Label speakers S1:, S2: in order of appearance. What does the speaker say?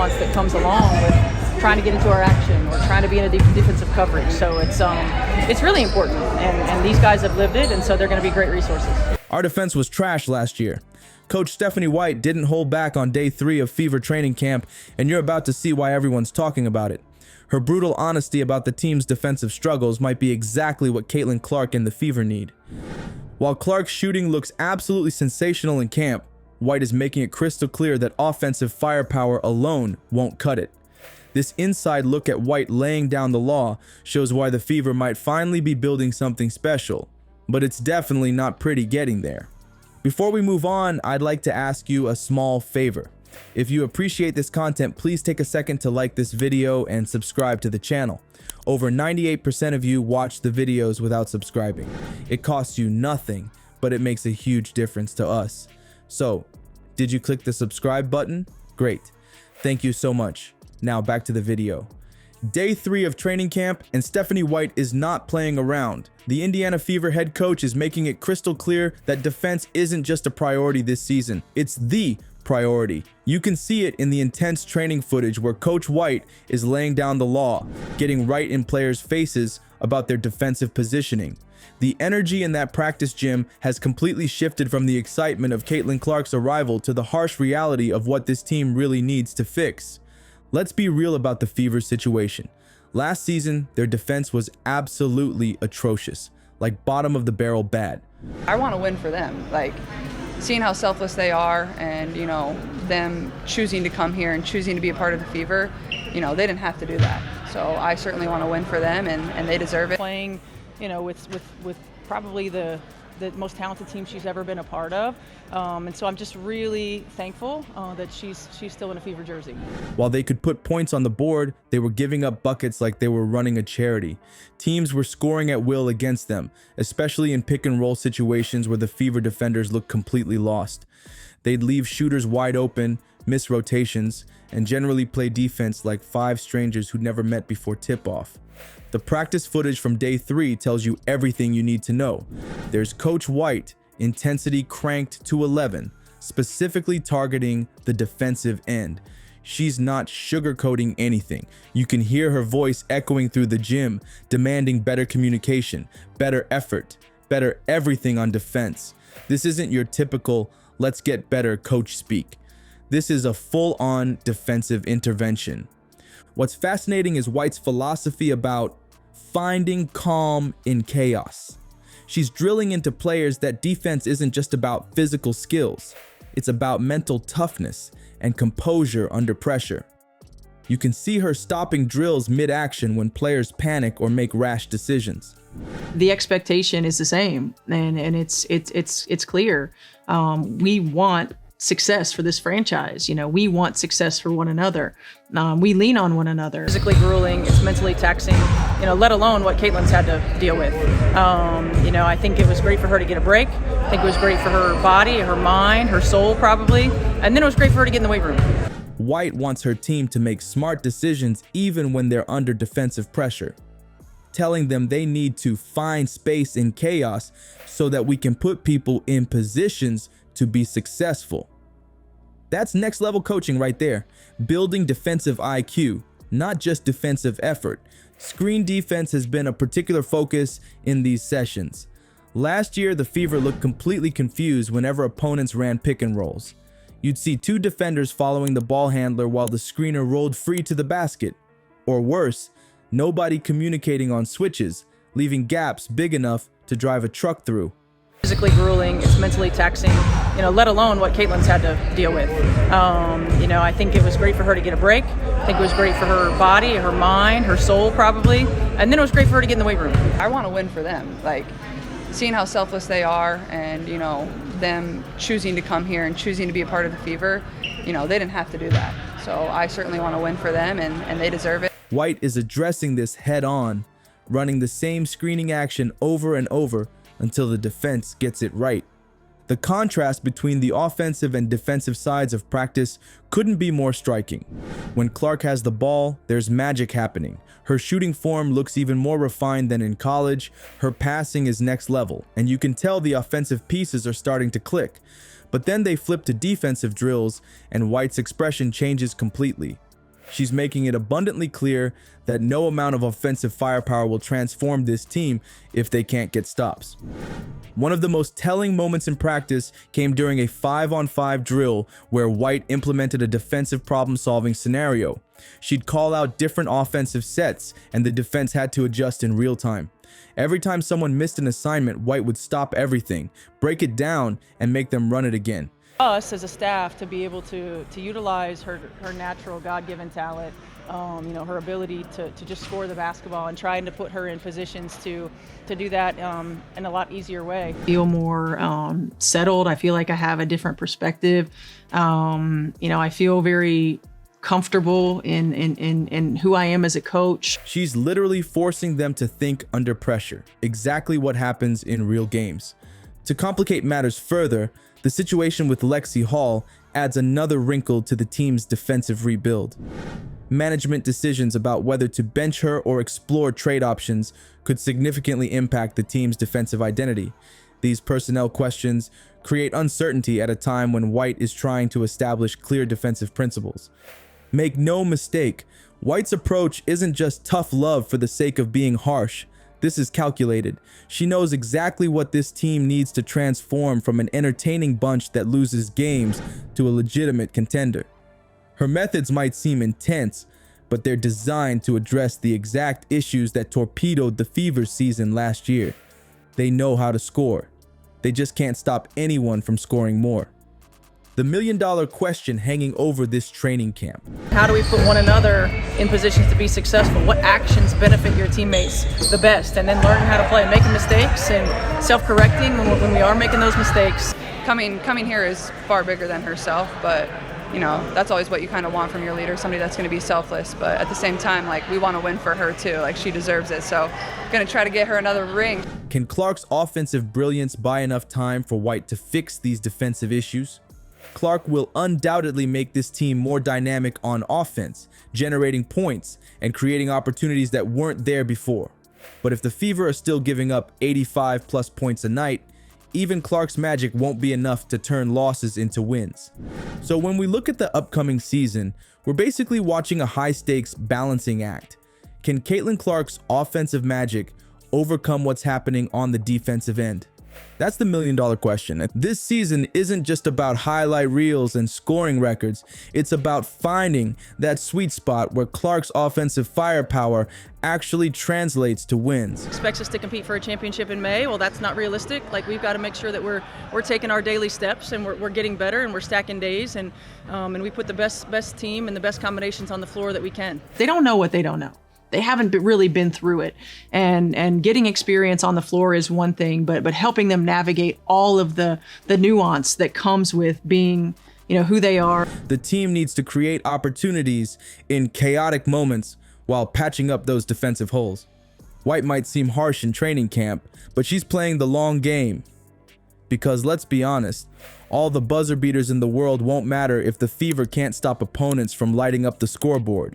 S1: nuance that comes along with trying to get into our action or trying to be in a defensive coverage. So it's really important, and these guys have lived it, and so they're going to be great resources.
S2: Our defense was trash last year. Coach Stephanie White didn't hold back on day 3 of Fever training camp, and you're about to see why everyone's talking about it. Her brutal honesty about the team's defensive struggles might be exactly what Caitlin Clark and the Fever need. While Clark's shooting looks absolutely sensational in camp, White is making it crystal clear that offensive firepower alone won't cut it. This inside look at White laying down the law shows why the Fever might finally be building something special, but it's definitely not pretty getting there. Before we move on, I'd like to ask you a small favor. If you appreciate this content, please take a second to like this video and subscribe to the channel. Over 98% of you watch the videos without subscribing. It costs you nothing, but it makes a huge difference to us. So, did you click the subscribe button? Great. Thank you so much. Now back to the video. Day 3 of training camp, and Stephanie White is not playing around. The Indiana Fever head coach is making it crystal clear that defense isn't just a priority this season. It's the priority. You can see it in the intense training footage where Coach White is laying down the law, getting right in players' faces about their defensive positioning. The energy in that practice gym has completely shifted from the excitement of Caitlin Clark's arrival to the harsh reality of what this team really needs to fix. Let's be real about the Fever's situation. Last season, their defense was absolutely atrocious, like bottom of the barrel bad.
S3: I want to win for them, seeing how selfless they are, and them choosing to come here and choosing to be a part of the Fever. They didn't have to do that. So I certainly want to win for them, and they deserve it.
S1: Playing, with probably the most talented team she's ever been a part of, and so I'm just really thankful that she's still in a Fever jersey.
S2: While they could put points on the board, they were giving up buckets like they were running a charity. Teams were scoring at will against them, especially in pick and roll situations where the Fever defenders looked completely lost. They'd leave shooters wide open, miss rotations, and generally play defense like 5 strangers who'd never met before tip-off. The practice footage from day 3 tells you everything you need to know. There's Coach White, intensity cranked to 11, specifically targeting the defensive end. She's not sugarcoating anything. You can hear her voice echoing through the gym, demanding better communication, better effort, better everything on defense. This isn't your typical, let's get better coach speak. This is a full-on defensive intervention. What's fascinating is White's philosophy about finding calm in chaos. She's drilling into players that defense isn't just about physical skills. It's about mental toughness and composure under pressure. You can see her stopping drills mid-action when players panic or make rash decisions.
S1: The expectation is the same, and it's clear. We want success for this franchise. We want success for one another. We lean on one another. Physically grueling, it's mentally taxing, let alone what Caitlin's had to deal with. I think it was great for her to get a break. I think it was great for her body, her mind, her soul probably. And then it was great for her to get in the weight room.
S2: White wants her team to make smart decisions even when they're under defensive pressure, telling them they need to find space in chaos so that we can put people in positions to be successful. That's next level coaching right there. Building defensive IQ, not just defensive effort. Screen defense has been a particular focus in these sessions. Last year, the Fever looked completely confused whenever opponents ran pick and rolls. You'd see 2 defenders following the ball handler while the screener rolled free to the basket. Or worse, nobody communicating on switches, leaving gaps big enough to drive a truck through.
S1: Physically grueling, it's mentally taxing, let alone what Caitlin's had to deal with. I think it was great for her to get a break. I think it was great for her body, her mind, her soul probably. And then it was great for her to get in the weight room.
S3: I want to win for them, seeing how selfless they are, and them choosing to come here and choosing to be a part of the Fever. They didn't have to do that. So I certainly want to win for them, and they deserve it.
S2: White is addressing this head on, running the same screening action over and over until the defense gets it right. The contrast between the offensive and defensive sides of practice couldn't be more striking. When Clark has the ball, there's magic happening. Her shooting form looks even more refined than in college, her passing is next level, and you can tell the offensive pieces are starting to click. But then they flip to defensive drills, and White's expression changes completely. She's making it abundantly clear that no amount of offensive firepower will transform this team if they can't get stops. One of the most telling moments in practice came during a 5-on-5 drill where White implemented a defensive problem-solving scenario. She'd call out different offensive sets, and the defense had to adjust in real time. Every time someone missed an assignment, White would stop everything, break it down, and make them run it again.
S1: Us as a staff to be able to utilize her natural God-given talent, her ability to just score the basketball, and trying to put her in positions to do that in a lot easier way. I feel more settled. I feel like I have a different perspective. I feel very comfortable in who I am as a coach.
S2: She's literally forcing them to think under pressure, exactly what happens in real games. To complicate matters further, the situation with Lexi Hall adds another wrinkle to the team's defensive rebuild. Management decisions about whether to bench her or explore trade options could significantly impact the team's defensive identity. These personnel questions create uncertainty at a time when White is trying to establish clear defensive principles. Make no mistake, White's approach isn't just tough love for the sake of being harsh. This is calculated. She knows exactly what this team needs to transform from an entertaining bunch that loses games to a legitimate contender. Her methods might seem intense, but they're designed to address the exact issues that torpedoed the Fever's season last year. They know how to score. They just can't stop anyone from scoring more. The million-dollar question hanging over this training camp.
S1: How do we put one another in positions to be successful? What actions benefit your teammates the best? And then learning how to play, making mistakes and self-correcting when we are making those mistakes.
S3: Coming here is far bigger than herself, but that's always what you kind of want from your leader, somebody that's going to be selfless. But at the same time, we want to win for her too. She deserves it. So going to try to get her another ring.
S2: Can Clark's offensive brilliance buy enough time for White to fix these defensive issues? Clark will undoubtedly make this team more dynamic on offense, generating points and creating opportunities that weren't there before. But if the Fever are still giving up 85 plus points a night, even Clark's magic won't be enough to turn losses into wins. So when we look at the upcoming season, we're basically watching a high-stakes balancing act. Can Caitlin Clark's offensive magic overcome what's happening on the defensive end? That's the million-dollar question. This season isn't just about highlight reels and scoring records. It's about finding that sweet spot where Clark's offensive firepower actually translates to wins.
S1: Expects us to compete for a championship in May. Well, that's not realistic. We've got to make sure that we're taking our daily steps, and we're getting better, and we're stacking days, and we put the best team and the best combinations on the floor that we can. They don't know what they don't know. They haven't really been through it, and getting experience on the floor is one thing, but helping them navigate all of the nuance that comes with being, who they are.
S2: The team needs to create opportunities in chaotic moments while patching up those defensive holes. White might seem harsh in training camp, but she's playing the long game. Because let's be honest, all the buzzer beaters in the world won't matter if the Fever can't stop opponents from lighting up the scoreboard.